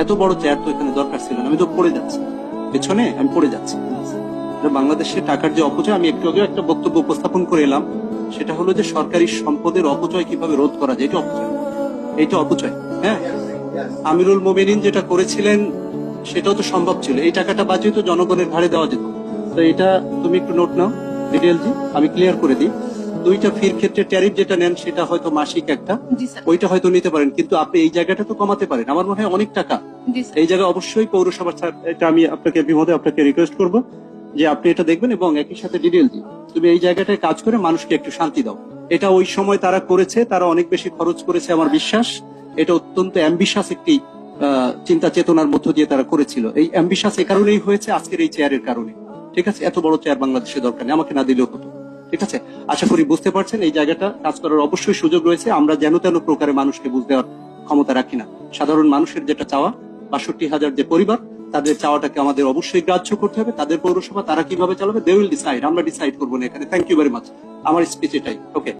এত বড় চেয়ার তো এখানে দরকার ছিল না, আমি তো পড়ে যাচ্ছি পেছনে, আমি পড়ে যাচ্ছি। বাংলাদেশে টাকার যে অপচয়, আমি একটু আগে একটা বক্তব্য উপস্থাপন করে এলাম, সেটা হলো যে সরকারি সম্পদের অপচয় কিভাবে রোধ করা যায়, এটা অপচয়, এইটা অপচয়। হ্যাঁ, আমিরুল মোমিনিন যেটা করেছিলেন সেটাও তো সম্ভব ছিল, এই টাকাটা বাঁচিয়ে তো জনগণের ঘাড়ে দেওয়া যেত। তো এটা তুমি একটু নোট নাও ডিটেইলজি, আমি ক্লিয়ার করে দিই। দুইটা ফির ক্ষেত্রে ট্যারিফ যেটা নেন সেটা হয়তো মাসিক একটা, ওইটা হয়তো নিতে পারেন, কিন্তু আপনি এই জায়গাটা তো কমাতে পারেন। আমার মনে হয় অনেক টাকা এই জায়গায় অবশ্যই পৌরসভা, এটা আমি আপনাকে বিমোদে আপনাকে রিকোয়েস্ট করবো যে আপনি এটা দেখবেন এবং একই সাথে ডিটেইলজি তুমি এই জায়গাটায় কাজ করে মানুষকে একটু শান্তি দাও। এটা ওই সময় তারা করেছে, তারা অনেক বেশি খরচ করেছে আমার বিশ্বাস। এটা অত্যন্ত অ্যাম্বিশাস একটি চিন্তা চেতনার মধ্য দিয়ে তারা করেছিল। এই অ্যাম্বিশাস এ কারণেই হয়েছে আজকের এই চেয়ারের কারণে। ঠিক আছে, এত বড় চেয়ার বাংলাদেশে দরকার নেই, আমাকে না দিলেও হতো। ঠিক আছে, আশা করি বুঝতে পারছেন এই জায়গাটা কাজ করার অবশ্যই সুযোগ রয়েছে। আমরা যেন তেন প্রকারে মানুষকে বুঝ দেওয়ার ক্ষমতা রাখি না। সাধারণ মানুষের যেটা চাওয়া, 62,000 যে পরিবার, তাদের চাওয়াটাকে আমাদের অবশ্যই গ্রাহ্য করতে হবে। তাদের পৌরসভা তারা কিভাবে চালাবে, দে উইল ডিসাইড, আমরা ডিসাইড করবো না এখানে। Thank you very much. আমার স্পিচ এটাই। ওকে।